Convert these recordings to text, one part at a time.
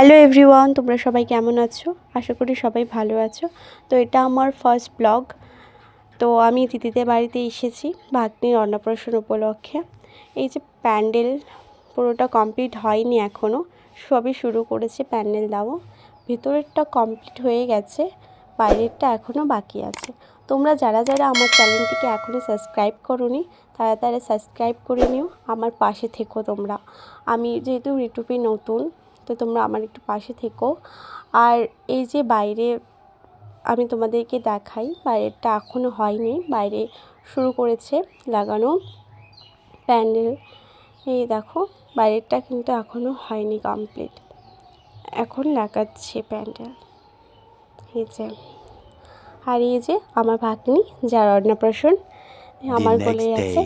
Hello everyone, তোমরা সবাই কেমন আছো? আশা করি সবাই ভালো আছো। তো এটা আমার ফার্স্ট ব্লগ। তো আমি দিদিদের বাড়িতে এসেছি ভাগ্নির অন্নপ্রাশন উপলক্ষে। এই যে প্যান্ডেল পুরোটা কমপ্লিট হয়নি এখনও, সবই শুরু করেছে প্যান্ডেল দেওয়া। ভেতরেরটা কমপ্লিট হয়ে গেছে, বাইরেরটা এখনও বাকি আছে। তোমরা যারা যারা আমার চ্যানেলটিকে এখনও সাবস্ক্রাইব করোনি তারা তারা সাবস্ক্রাইব করে নিও, আমার পাশে থেকো তোমরা। আমি যেহেতু ইউটিউবে নতুন, তো তোমরা আমার একটু পাশে থেকো। আর এই যে বাইরে আমি তোমাদেরকে দেখাই, বাইরেরটা এখনও হয়নি, বাইরে শুরু করেছে লাগানো প্যান্ডেল। এই দেখো বাইরেরটা কিন্তু এখনও হয়নি কমপ্লিট, এখন লাগাচ্ছে প্যান্ডেল। এই যে, আর এই যে আমার ভাগ্নি যার অন্নপ্রাশন আমার কোলে আছে।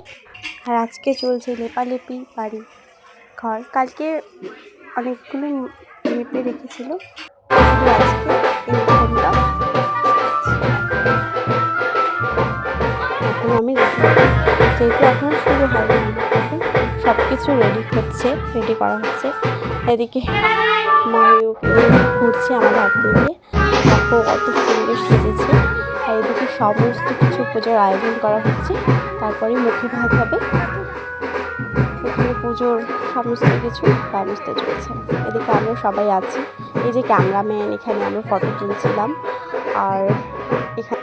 আর আজকে চলছে লেপালেপি বাড়ি ঘর। কালকে অনেকগুলো লেপে রেখেছিল, আজকে এই ঘরটা এখন আমি যেহেতু এখনও শুরু হয়নি, সব কিছু রেডি করা হচ্ছে। এদিকে মায়ুকে ঘুরছে আমার ভাগ্নিকে, দেখো কত সুন্দর সেজেছে। আর এদিকে সমস্ত কিছু পুজোর আয়োজন করা হচ্ছে, তারপরে মুখে ভাত হবে। এখানে পুজোর সমস্ত কিছু ব্যবস্থা চলছে। এদিকে আমরা সবাই আছি, এই যে ক্যামেরাম্যান, এখানে আমরা ফটো তুলছিলাম। আর এখানে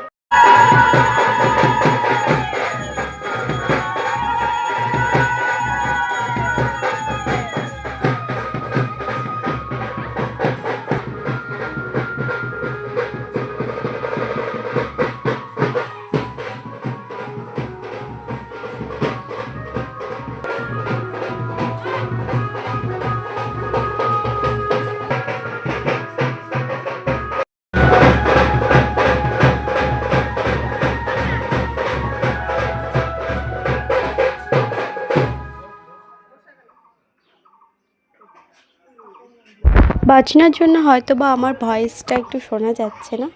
বাজনার জন্য হয়তো বা আমার ভয়েসটা একটু শোনা যাচ্ছে না,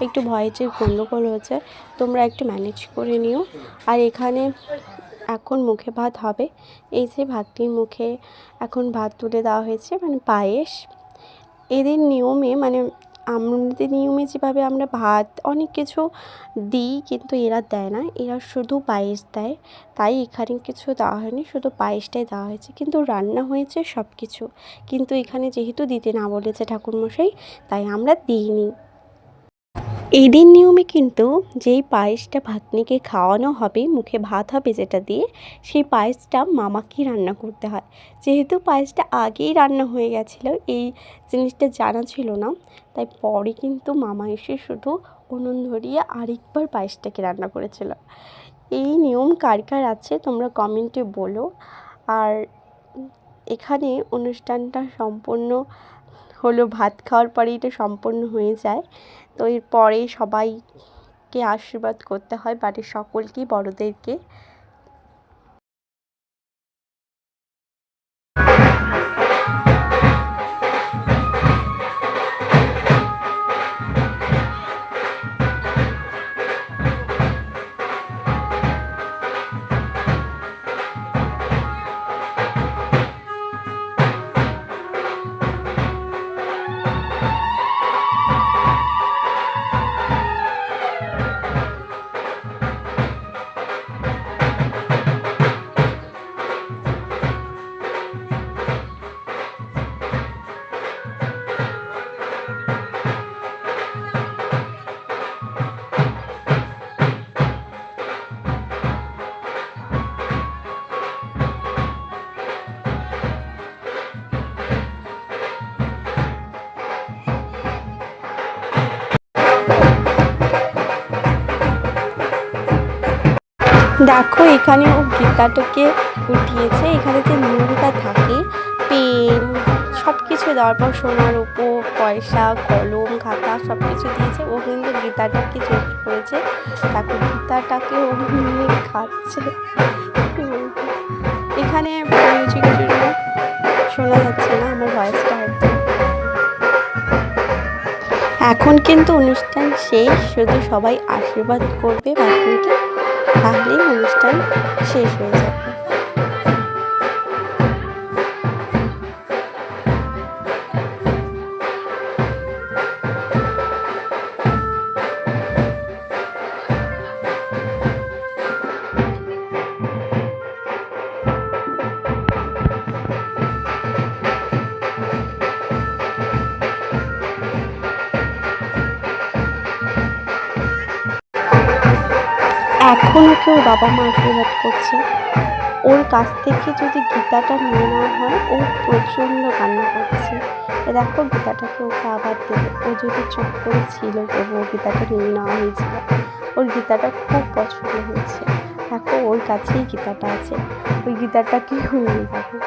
একটু ভয়েসের গণ্ডগোল হচ্ছে, তোমরা একটু ম্যানেজ করে নিও। আর এখানে এখন মুখে ভাত হবে। এই যে ভাতটির মুখে এখন ভাত তুলে দেওয়া হয়েছে, মানে পায়েস। এদের নিয়মে, মানে আমাদের নিয়মে যেভাবে আমরা ভাত অনেক কিছু দিই, কিন্তু এরা দেয় না, এরা শুধু পায়েস দেয়। তাই এখানে কিছু দেওয়া হয়নি, শুধু পায়েসটাই দেওয়া হয়েছে, কিন্তু রান্না হয়েছে সব কিছু। কিন্তু এখানে যেহেতু দিতে না বলেছে ঠাকুরমশাই, তাই আমরা দিইনি। এই দিন নিয়মে কিন্তু যেই পায়েসটা ভাগ্নিকে খাওয়ানো হবে, মুখে ভাত হবে যেটা দিয়ে, সেই পায়েসটা মামাকেই রান্না করতে হয়। যেহেতু পায়েসটা আগেই রান্না হয়ে গেছিলো, এই জিনিসটা জানা ছিল না, তাই পরে কিন্তু মামা এসে শুধু উনুন ধরিয়ে আরেকবার পায়েসটাকে রান্না করেছিল। এই নিয়ম কার কার আছে তোমরা কমেন্টে বলো। আর এখানে অনুষ্ঠানটা সম্পূর্ণ হলো, ভাত খাওয়ার পরেই এটা সম্পন্ন হয়ে যায়। তো এরপরে সবাইকে আশীর্বাদ করতে হয়, বাড়ির সকলকেই, বড়োদেরকে। দেখো এখানে ও গীতাটাকে উঠিয়েছে। এখানে যে নুনটা থাকে, পেন সব কিছু দেওয়ার পর সোনার উপর পয়সা, কলম, খাতা সব কিছু দিয়েছে। ও কিন্তু গীতাটাকে চেঞ্জ করেছে, দেখো গীতাটাকে ও নিয়ে খাচ্ছে। এখানে মিউজিকের জন্য শোনা যাচ্ছে না আমার ভয়েসটা হয়তো। এখন কিন্তু অনুষ্ঠান শেষ, শুধু সবাই আশীর্বাদ করবে ভাগ্নিকে, তাহলেই অনুষ্ঠান শেষ হয়ে যাবে। এখন ওকে ওর বাবা মা আশীর্বাদ করছে। ওর কাছ থেকে যদি গীতাটা নিয়ে নেওয়া হয় ও প্রচণ্ড কান্না করছে। দেখো গীতাটাকে ওকে আবার দেবে। ও যদি চুপ করে ছিল তবুও গীতাটা নিয়ে নেওয়া হয়েছিল। ওর গীতাটা খুব পছন্দ হয়েছে। দেখো ওর কাছেই গীতাটা আছে, ওই গীতাটাকেও নিয়ে যাবে।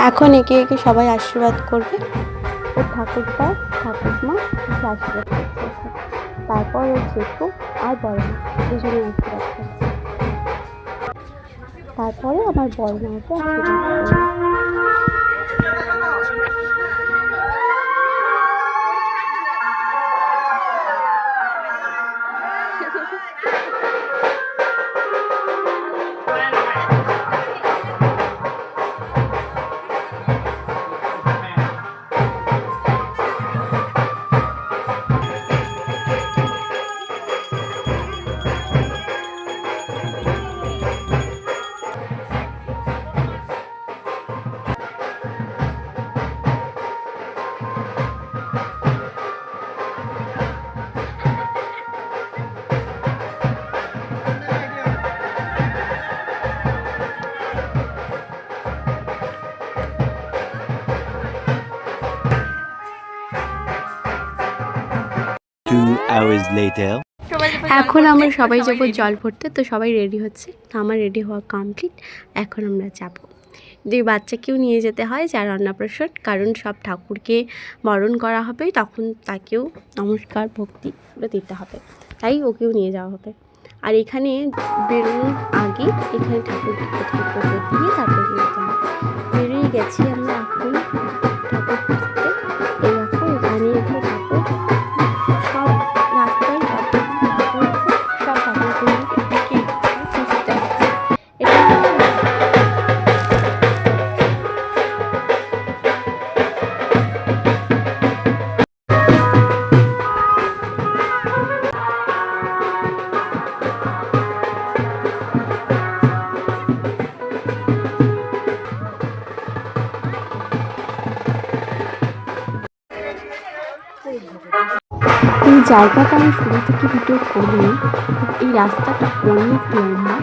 এখন একে একে সবাই আশীর্বাদ করবে। ওর ঠাকুরদা ঠাকুরমা আশীর্বাদ করছে, তারপর ওর জেঠু আর বড় মা দুজনে আশীর্বাদ করছে। তারপরে আমার বড় মাকে আশীর্বাদ করবে। এখন আমরা সবাই যাবো জল ভরতে, তো সবাই রেডি হচ্ছে। আমার রেডি হওয়া কমপ্লিট, এখন আমরা যাব। দুই বাচ্চাকেও নিয়ে যেতে হয় যার অন্নপ্রাশন, কারণ সব ঠাকুরকে বরণ করা হবে, তখন তাকেও নমস্কার ভক্তি দিতে হবে, তাই ওকেও নিয়ে যাওয়া হবে। আর এখানে বেরোনোর আগে এখানে ঠাকুরকে প্রথমে পুজো দিয়ে তারপর যেতে হয়। বেরিয়ে গেছি আমরা এখন ঠাকুর খুঁজতে। এই দেখো এখানে একটা ঠাকুর, সব রাস্তায় সব ঠাকুর, সব ঠাকুরগুলো খুঁজতে হবে। এটা এই জায়গাটা আমি শুরু থেকে ভিডিও করিনি। এই রাস্তাটা অনেক লম্বা,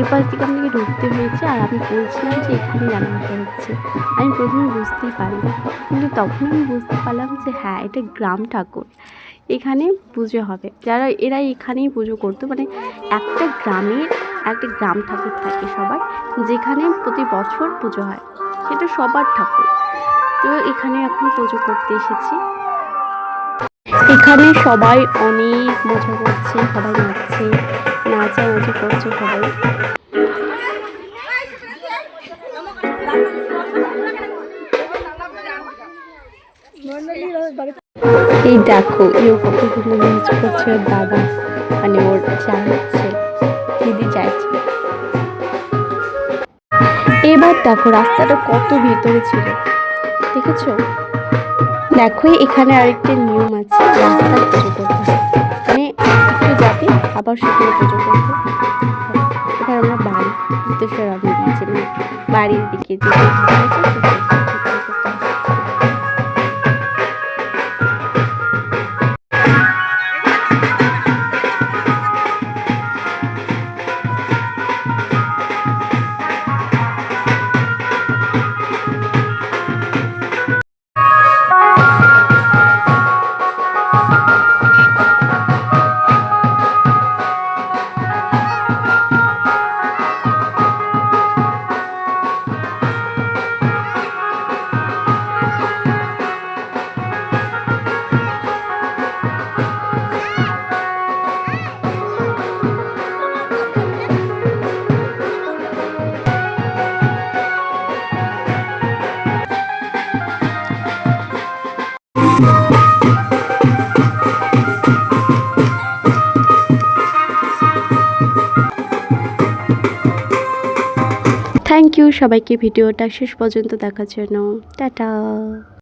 এপাশ থেকে আমাকে ঢুকতে হয়েছে। আর আমি বলছিলাম যে এখানে রান্নাটা হচ্ছে, আমি প্রথমে বুঝতেই পারিনি, কিন্তু তখন আমি বুঝতে পারলাম যে হ্যাঁ এটা গ্রাম ঠাকুর, এখানে পুজো হবে। যারা এরা এখানেই পুজো করতো, মানে একটা গ্রামের একটা গ্রাম ঠাকুর থাকে সবার, যেখানে প্রতি বছর পুজো হয়, সেটা সবার ঠাকুর। তো এখানে এখন পুজো করতে এসেছি। এখানে সবাই অনেক মজা করছে, সবাই নাচছে, নাচানাচি করছে সবাই। এই দেখো ইউ কতগুলো নাচ করছে ওর দাদা, মানে ওর চাইছে দিদি চাইছে। এবার দেখো রাস্তাটা কত ভেতরে ছিল, দেখেছো? দেখো এখানে আরেকটা নিয়ম আছে, রাস্তায় পুজো করতে হয়, মানে একটু যাবে আবার সেখানে পুজো করবে। এবার আমরা বাড়ির উদ্দেশ্যে রওনা দিয়েছি, মানে বাড়ির দিকে যেতে। থ্যাংক ইউ সবাইকে ভিডিওটা শেষ পর্যন্ত দেখার জন্য। টাটা।